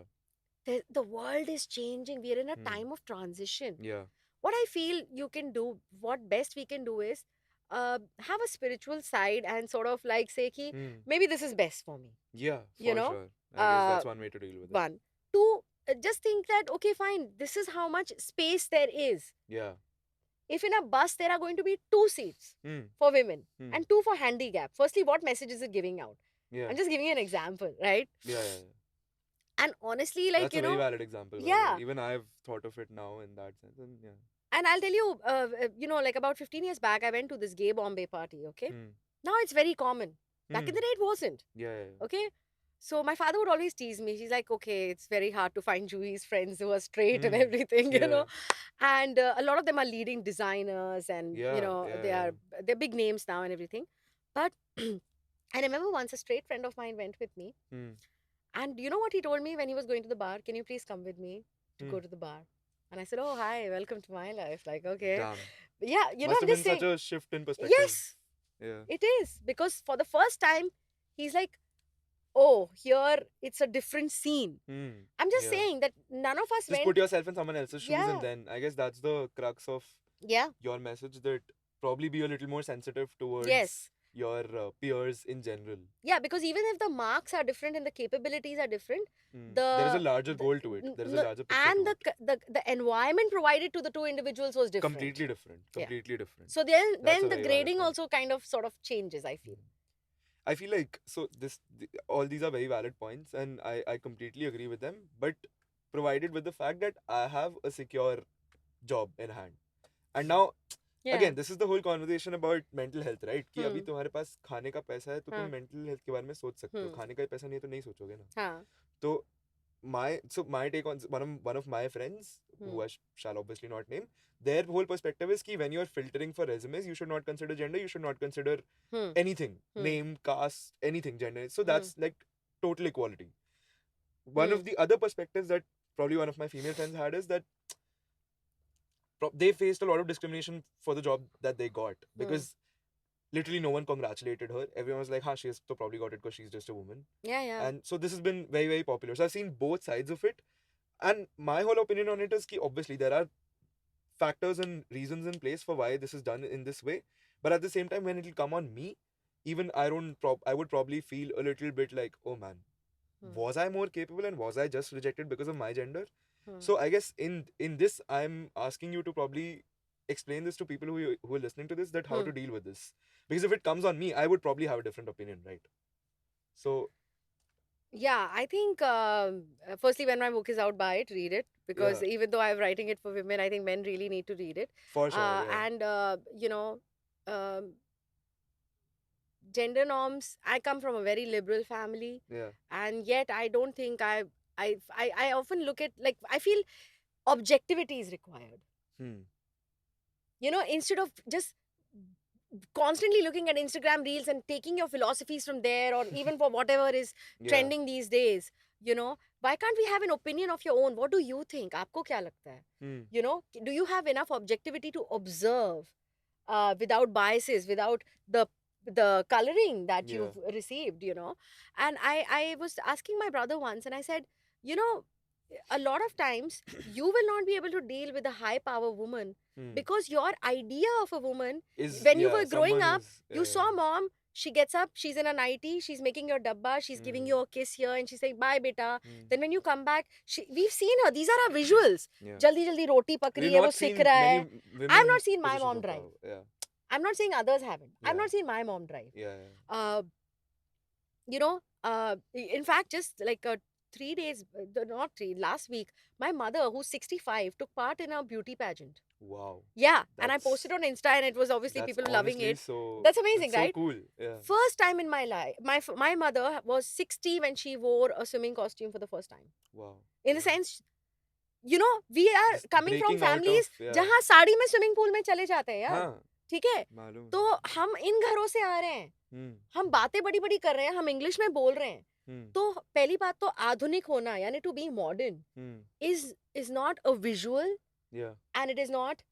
The world is changing. We are in a Hmm. time of transition. Yeah. What I feel you can do, what best we can do is have a spiritual side and sort of like say ki, Hmm. maybe this is best for me, Yeah, you for know. sure. I guess uh that's one way to deal with it. One, two, just think that okay fine, this is how much space there is. Yeah. If in a bus there are going to be two seats Hmm. for women Hmm. and two for handicap, firstly what message is it giving out? Yeah. I'm just giving you an example, right? Yeah, yeah, yeah. And honestly, like, That's a very valid example, by the way. yeah. Even I've thought of it now in that sense. And yeah. And I'll tell you, like about 15 years back, I went to this gay Bombay party, okay? Hmm. Now it's very common. Back in Hmm. the day, it wasn't, Yeah, yeah, yeah. okay? So my father would always tease me. She's like, okay, it's very hard to find Jewish friends who are straight and Hmm. everything, Yeah. And a lot of them are leading designers and, Yeah, yeah, yeah. they're big names now and everything. But I remember once a straight friend of mine went with me. Hmm. And you know what he told me when he was going to the bar? Can you please come with me to Hmm. go to the bar? And I said, oh, hi, welcome to my life. Like, okay. Damn. Yeah, Must I'm have just been such saying, a shift in perspective. yes, Yeah. it is. Because for the first time, he's like, oh, here it's a different scene. Hmm. I'm just Yeah. saying that none of us Just went, put yourself in someone else's shoes, and yeah, then I guess that's the crux of yeah, your message, that probably be a little more sensitive towards yes. your peers in general. Yeah, because even if the marks are different and the capabilities are different, Hmm. There is a the, larger goal to it. There is a larger picture and to it. the environment provided to the two individuals was different. Completely different. Yeah. Completely different. So then That's a the very valid grading point. also kind of sort of changes, I feel. Hmm. I feel like so all these are very valid points, and I completely agree with them. But provided with the fact that I have a secure job in hand, and now Yeah. again this is the whole conversation about mental health, right? कि अभी Hmm. तुम्हारे पास खाने का पैसा है तो तुम हाँ. mental health के बारे में सोच सकते हो, Hmm. खाने का ही पैसा नहीं है तो नहीं सोचोगे ना. हाँ. तो my take on one of my friends, who Hmm. I shall obviously not name, their whole perspective is कि when you're filtering for resumes, you should not consider gender, you should not consider Hmm. anything, Hmm. name, caste, anything, gender. So Hmm. that's like total equality. One Hmm. of the other perspectives that probably one of my female friends had is that they faced a lot of discrimination for the job that they got, Hmm. because literally no one congratulated her. Everyone was like, "Ha, she's so probably got it because she's just a woman." Yeah, yeah. And so this has been very, very popular. So I've seen both sides of it, and my whole opinion on it is that obviously there are factors and reasons in place for why this is done in this way. But at the same time, when it'll come on me, even I would probably feel a little bit like, oh man, Hmm. was I more capable and was I just rejected because of my gender? Hmm. So I guess in this, I'm asking you to probably explain this to people who are listening to this, that how Hmm. to deal with this. Because if it comes on me, I would probably have a different opinion, right? So Yeah, I think firstly, when my book is out, buy it, read it, because yeah, even though I'm writing it for women, I think men really need to read it. for sure, yeah, And um, gender norms. I come from a very liberal family, yeah, and yet I don't think I often look at, like, I feel objectivity is required. hmm, Instead of just constantly looking at Instagram reels and taking your philosophies from there, or even for whatever is yeah, trending these days, why can't we have an opinion of your own? What do you think? Aapko kya lagta hai? hmm, Do you have enough objectivity to observe without biases, without the coloring that yeah, you've received? And I was asking my brother once, and I said, you know a lot of times you will not be able to deal with a high power woman, hmm. because your idea of a woman, Is when you yeah, were growing someone up, is you saw mom, she gets up, she's in a nightie, she's making your dabba, she's giving hmm, you a kiss here, and she's saying bye beta. hmm, Then when you come back, we've seen her, these are our visuals. yeah. Jaldi jaldi roti pak We've rahi hai, not wo sikh seen raha many hai. I've women not seen my positions mom of drive. power. Yeah, I'm not saying others haven't. I've yeah, not seen my mom drive. yeah, yeah. uh, in fact, just like 3 days, not three, last week, my mother, who's 65, took part in a beauty pageant. Wow. Yeah, and I That's posted on Insta, and it was obviously that's people loving honestly it. so That's amazing, that's so right? cool. Yeah. First time in my life, my mother was 60 when she wore a swimming costume for the first time. Wow. In the Yeah. sense, we are Just coming from breaking out of, families yeah. जहाँ साड़ी में swimming pool में चले जाते हैं यार. हाँ. ठीक है, मालूम. तो हम इन घरों से आ रहे हैं, Hmm. हम बातें बड़ी बड़ी कर रहे हैं, हम इंग्लिश में बोल रहे हैं. Hmm. तो पहली बात तो आधुनिक होना यानी to be modern Hmm. is not a visual, Yeah. and it is not,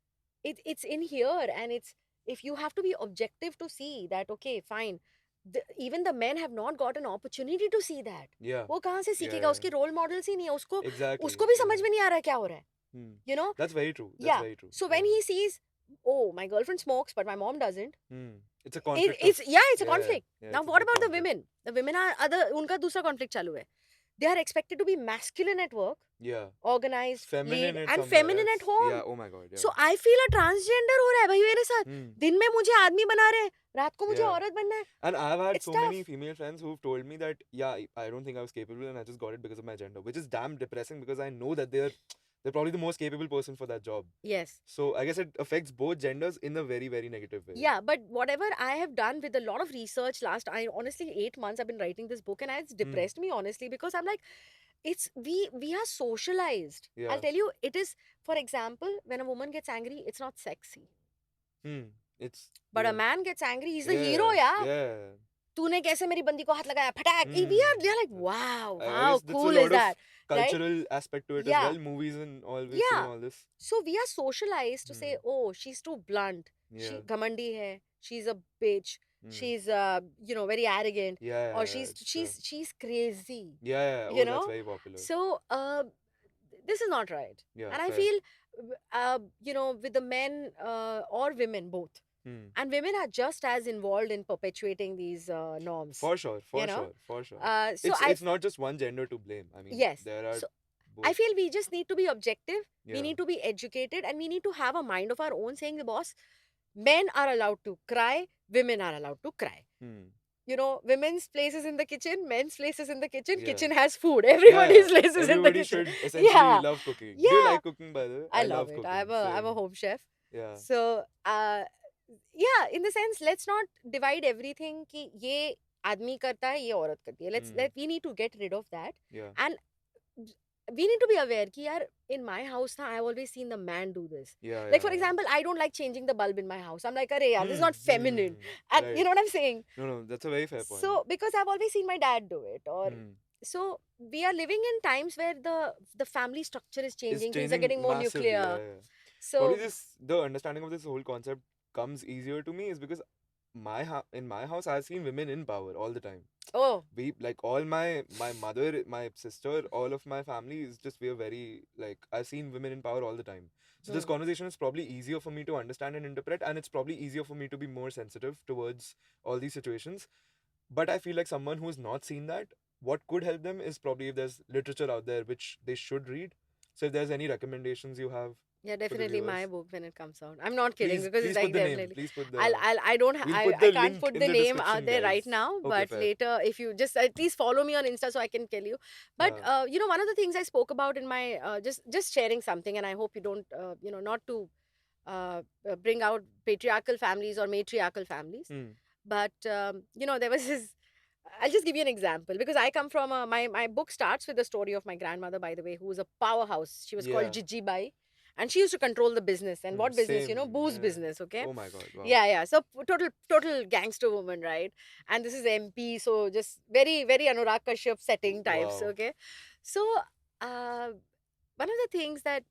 it's in here, and it's, if you have to be objective to see that, okay fine, even the men have not got an opportunity to see that. Yeah. वो कहाँ से Yeah. सीखेगा, Yeah. उसके role models ही नहीं है, उसको Exactly. उसको भी Yeah. समझ में नहीं आ रहा है क्या हो रहा है. Hmm. you know That's very true. That's yeah, very true. so when Yeah. he sees, oh, my girlfriend smokes but my mom doesn't, Hmm. It's a conflict of, it's, yeah, it's a yeah. conflict. Yeah. Now It's a what big about the conflict. women? The women are other, उनका दूसरा conflict चालू है. They are expected to be masculine at work, Yeah. organized, Feminine lead, it and somewhere feminine else. at home. Yeah. Oh my god. Yeah. So I feel a transgender हो रहा है भाई मेरे साथ. Hmm. दिन में मुझे आदमी बना रहे हैं, रात को मुझे Yeah. औरत बनना है. And I've had It's so tough. many female friends who've told me that, yeah, I don't think I was capable and I just got it because of my gender, which is damn depressing because I know that they're probably the most capable person for that job. Yes. So I guess it affects both genders in a very, very negative way. Yeah, but whatever I have done with a lot of research last, I honestly 8 months I've been writing this book, and it's Hmm. depressed me honestly, because I'm like, it's, we are socialized. Yeah. I'll tell you, it is, for example, when a woman gets angry, it's not sexy. Hmm. It's, But a yeah. man gets angry, he's the hero, Yes. yeah. Yeah. तूने कैसे मेरी बंदी को हाथ लगाया, फटाक. We are like, wow, I how guess that's a cool is lot of that, right? cultural aspect to it as Yeah. well. Movies and all, we've seen Yeah. all this. So we are socialized to say, Hmm. oh, she's too blunt. Yeah. She ghamandi hai. She's a bitch. Hmm. She's very arrogant. Yeah, Or yeah, she's it's, she's crazy. yeah, yeah. You Oh, that's know. very popular. So this is not right. Yeah, And I fair. feel, with the men or women both. Hmm. And women are just as involved in perpetuating these norms. For sure, You for know. sure, for sure. So It's not just one gender to blame. I mean, yes. there are So I both. feel we just need to be objective. We Yeah. need to be educated, and we need to have a mind of our own, saying, the boss, men are allowed to cry, women are allowed to cry. Hmm. Women's place is in the kitchen, men's place is in the kitchen. Yeah. Kitchen has food. Everybody's Yeah, place is in the everybody kitchen. should essentially Yeah. love cooking. Do you Yeah. like cooking, by the way? I love love it. cooking. I'm a Same. home chef. Yeah. So, yeah, in the sense, let's not divide everything कि ये आदमी करता है, ये औरत करती है. We need to get rid of that. Yeah. And we need to be aware कि यार, in my house ना, I've always seen the man do this. Yeah. Like, for yeah. example, I don't like changing the bulb in my house. I'm like, अरे यार, this is not Hmm, feminine. And right. you know what I'm saying? No, that's a very fair point. So, because I've always seen my dad do it, or Hmm. so we are living in times where the family structure is It's changing. Things are changing getting more massively. nuclear. Yeah. So Probably the understanding of this whole concept comes easier to me is because in my house I've seen women in power all the time. oh, We like all my mother, my sister, all of my family is just, we're very like, I've seen women in power all the time. So this conversation is probably easier for me to understand and interpret, and it's probably easier for me to be more sensitive towards all these situations. But I feel like someone who's not seen that, what could help them is probably if there's literature out there which they should read. So if there's any recommendations you have yeah, for the definitely my viewers, book when it comes out. I'm not kidding, because please it's put like the name. definitely. Please put the. I don't We'll I, put I the can't link put in the the name out description, there right guys. now, Okay, but fair. later, if you just at least follow me on Insta so I can tell you. But one of the things I spoke about in my just sharing something, and I hope you don't not to bring out patriarchal families or matriarchal families. Hmm. But there was this. I'll just give you an example, because I come from my book starts with the story of my grandmother, by the way, who was a powerhouse. She was called Yeah. Jijji Bai, and she used to control the business. And what business? Same. Booze Yeah. business. Okay. Oh my god. Wow. Yeah. So total gangster woman, right? And this is MP, so just very very Anurag Kashyap setting types. Wow. Okay. So uh, one of the things that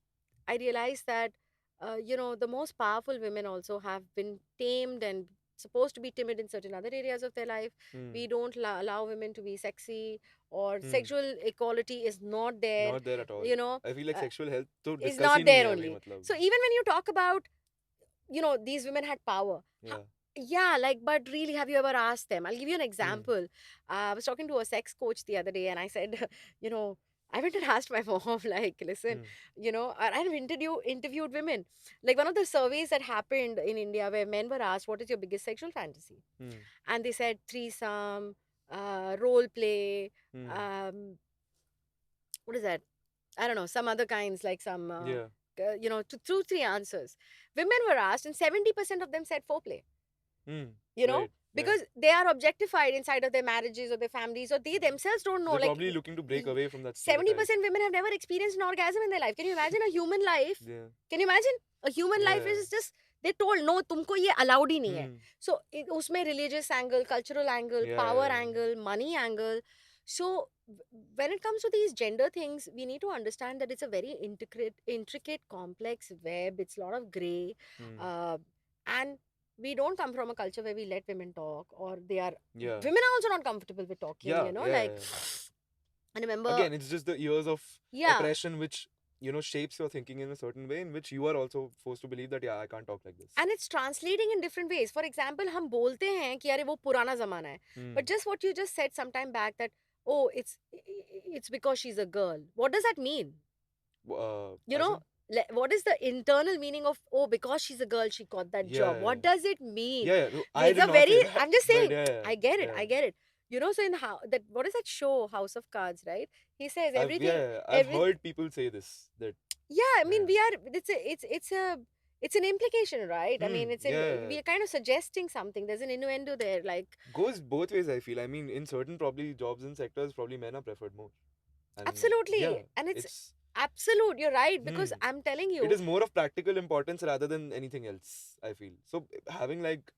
I realized that the most powerful women also have been tamed and supposed to be timid in certain other areas of their life. Hmm. We don't allow women to be sexy, or Hmm. sexual equality is not there. Not there at all. You know, I feel like sexual health to is discuss not ही नहीं there है अभी only. मतलब. So even when you talk about these women had power. Yeah. Yeah, like, but really, have you ever asked them? I'll give you an example. I was talking to a sex coach the other day, and I said, I went and asked my mom, like, listen, I've interviewed women. Like, one of the surveys that happened in India where men were asked, what is your biggest sexual fantasy? Hmm. And they said threesome, role play, Hmm. what is that? I don't know, some other kinds, like some Yeah. two, three answers. Women were asked, and 70% of them said foreplay. Hmm. You know, Right. Yeah. because they are objectified inside of their marriages or their families, or they themselves don't know. They're Like probably looking to break l- away from that stereotype. 70% women have never experienced an orgasm in their life. Can you imagine a human life? Yeah. Can you imagine a human life Yeah. is just they told no, तुमको ये allowed ही नहीं है. Hmm. So उसमें religious angle, cultural angle, Yeah. power Yeah. angle, money angle. So when it comes to these gender things, we need to understand that it's a very intricate, complex web. It's a lot of gray, Hmm. uh, and we don't come from a culture where we let women talk, or they are Yeah. women are also not comfortable with talking. Yeah. Yeah. Like Yeah. I remember, Again, it's just the years of yeah, oppression which shapes your thinking in a certain way, in which you are also forced to believe that I can't talk like this. and it's translating in different ways. For example, हम बोलते हैं कि अरे वो पुराना जमाना है. Hmm. But just what you just said some time back, that oh, it's because she's a girl. What does that mean? You As know, in? what is the internal meaning of oh, because she's a girl she got that job? Yeah. What does it mean? Yeah. Yeah. No, I There's did a not very, say that, I'm just but saying, yeah. I get it, Yeah. I get it. So in how that, what is that show, House of Cards, right? He says everything, I've every heard people say this, that yeah, I mean yeah. we are, it's an implication, right? I mean, Yeah. we are kind of suggesting something. There's an innuendo there, like Goes both ways, I feel. I mean, in certain probably jobs and sectors, probably men are preferred more. And yeah, absolutely, and it's it's absolute. You're right, because hmm. I'm telling It you, is more of practical importance rather than anything else, I feel. So having like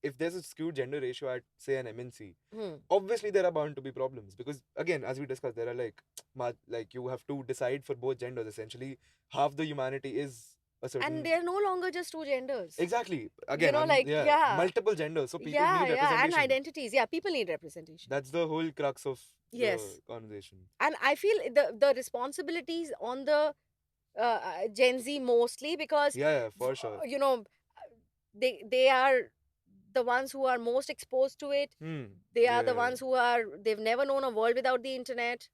if there's a skewed gender ratio at say an MNC, hmm. obviously there are bound to be problems, because again, as we discussed, there are like like you have to decide for both genders. Essentially, half the humanity is a And certain. they're no longer just two genders. Exactly. Again, Like yeah, yeah, multiple genders. So people yeah, need yeah, and representation. identities. Yeah, people need representation. That's the whole crux of the Yes, conversation. and I feel the responsibilities on the Gen Z mostly, because Yeah, yeah, for sure. they are the ones who are most exposed to it. Hmm. They are the Yeah. ones who are, they've never known a world without the internet.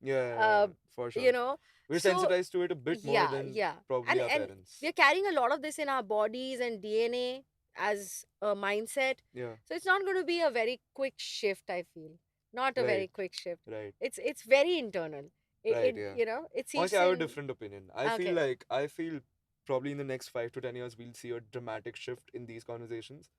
Yeah, uh, for you sure. know We're so sensitized to it a bit more yeah, than yeah, probably our and parents. we're carrying a lot of this in our bodies and DNA as a mindset. Yeah, So it's not going to be a very quick shift, I feel. Not a right, very quick shift. right, It's very internal. right, yeah. It Honestly, seeps I have a in. different opinion. Okay. I feel probably in the next 5 to 10 years we'll see a dramatic shift in these conversations,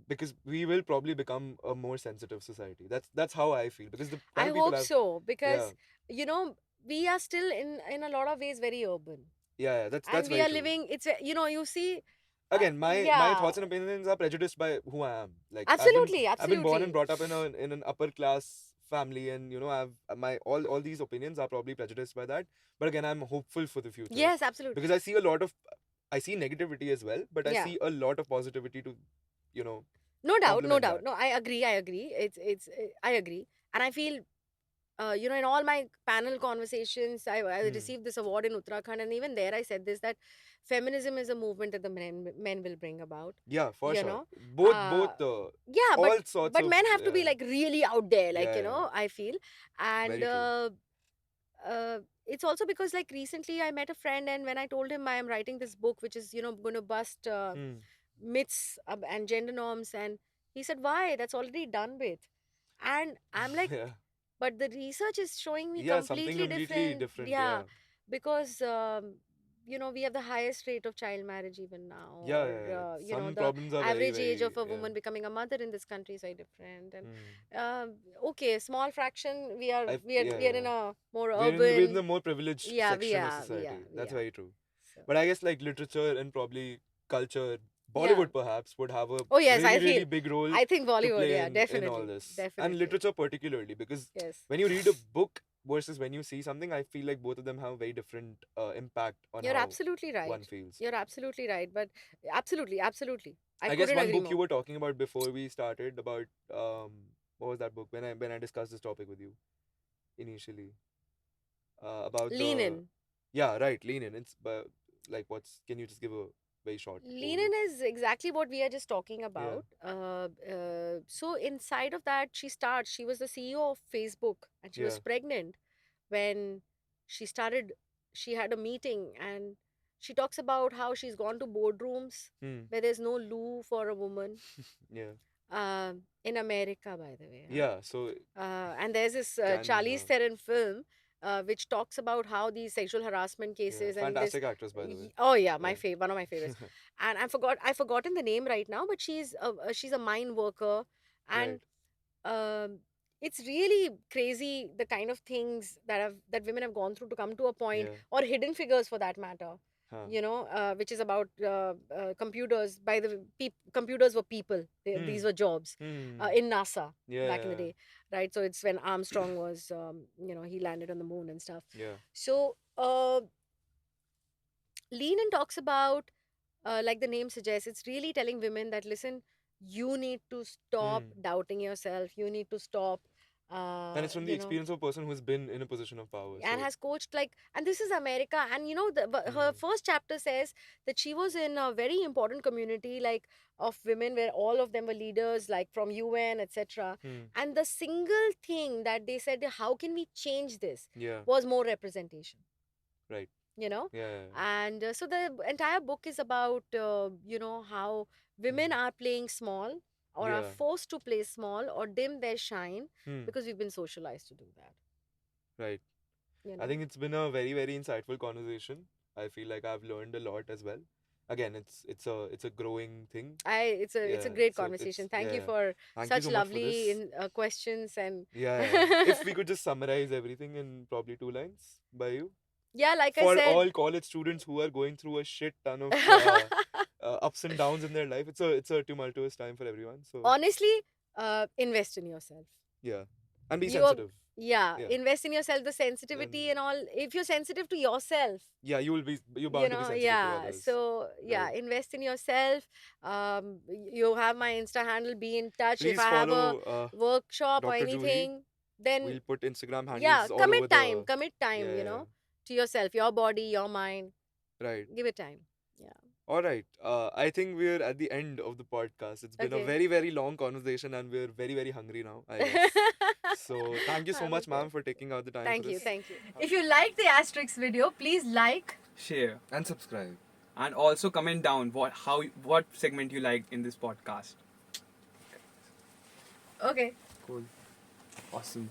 because we will probably become a more sensitive society. That's how I feel, because the I kind of people hope I've so, yeah because you know we are still in a lot of ways very urban, yeah, that's and we very are true. living. You see, Again, my yeah, thoughts and opinions are prejudiced by who I am. Like absolutely, I've been born and absolutely. brought up in an upper class family, and I've my all these opinions are probably prejudiced by that. But again, I'm hopeful for the future, Yes, absolutely. because I see negativity as well, but I Yeah, see a lot of positivity to you know no doubt, no complement doubt. that. No, I agree. I agree, and I feel in all my panel conversations, I Hmm. received this award in Uttarakhand, and even there I said this, that feminism is a movement that the men will bring about. Yeah, for You sure. know, Both uh, yeah, all sorts but of men have to be like really out there, like yeah, yeah, I feel, and very true. it's also because like recently I met a friend, and when I told him I am writing this book, which is going to bust Hmm. myths and gender norms, and he said, why, that's already done with. And I'm like, Yeah, but the research is showing me yeah, something completely completely different. different. Yeah, Yeah, because we have the highest rate of child marriage even now, yeah, or yeah, yeah. Some the problems are very average age very of a yeah. woman becoming a mother in this country is very different. And Hmm. okay, small fraction, Yeah, we are yeah. in a more We're in urban. the more privileged Yeah, section of society. we That's are. very true. So But I guess like literature and probably culture, yeah. Bollywood perhaps would have a Oh yes, really I really feel. big role I think to Bollywood. play Yeah, in all definitely, this, and definitely. literature particularly, because Yes. when you read a book versus when you see something, I feel like both of them have very different impact on You're how absolutely one right. feels. You're absolutely right. But absolutely, absolutely. I I guess couldn't one agree book you more. were talking about before we started about what was that book when I discussed this topic with you initially about Lean the in. yeah, right, lean in. It's but like what's can you just give a very short Lean overview? in is exactly what we are just talking Yeah. about. So inside of that, she was the CEO of Facebook, and she Yeah. was pregnant when she started. She had a meeting, and she talks about how she's gone to boardrooms Hmm. where there's no loo for a woman. Yeah. In America, by the way. Huh? Yeah. So And there's this can Charlize Theron film. which talks about how these sexual harassment Yeah, cases and this. fantastic actress, by the way. Oh yeah, Yeah. one of my favorites. And I've forgotten the name right now, but she's a mine worker, and Right. um, it's really crazy the kind of things that women have gone through to come to a point, Yeah. or hidden figures for that matter. Huh. Which is about computers. By the computers were people. Hmm. These were jobs Hmm. in NASA Yeah. back in the Yeah. day, right? So it's when Armstrong was, he landed on the moon and stuff. Yeah. So Lean and talks about, like the name suggests, it's really telling women that, listen, you need to stop Hmm. doubting yourself. You need to stop, And it's from the you know, experience of a person who's been in a position of power. and So. has coached, like, and this is America. And her Hmm. first chapter says that she was in a very important community, like, of women, where all of them were leaders, like from UN, etc. Hmm. And the single thing that they said, how can we change this, Yeah. was more representation. Right. you know Yeah. Yeah. and so the entire book is about, how women Hmm. are playing small, or are Yeah. forced to play small, or dim their shine, Hmm. because we've been socialized to do that Right. you I know think it's been a very, very insightful conversation. I feel like I've learned a lot as well. Again, it's a growing thing. I it's a Yeah. great So it's conversation. Thank you yeah. for Thank you such so much for lovely this. questions. And Yeah, yeah. If we could just summarize everything in probably 2 lines by you, yeah, like I for said. all college students who are going through a shit ton of ups and downs in their life, it's a tumultuous time for everyone. So Honestly, invest in yourself. yeah, and be You're sensitive. Yeah, Yeah, invest in yourself, the sensitivity and and all. If you're sensitive to yourself, yeah, you're bound to be sensitive to yeah, others, so yeah, right? invest in yourself. You have my Insta handle, be in touch. If Please I have a follow workshop or Dr. Juhi. anything, then We'll put Instagram yeah, handles all over the. commit time, Yeah, yeah, to yourself, your body, your mind. right. Give it time. Yeah. All right. I think we're at the end of the podcast. It's been a Okay. very, very long conversation, and we're very, very hungry now, I guess. So, thank you so I'm much, okay. ma'am, for taking out the time for Thank you. this. Thank you. If you like the Asterix video, please like. Share And subscribe. and also comment down what segment you liked in this podcast. Okay. Cool. Awesome.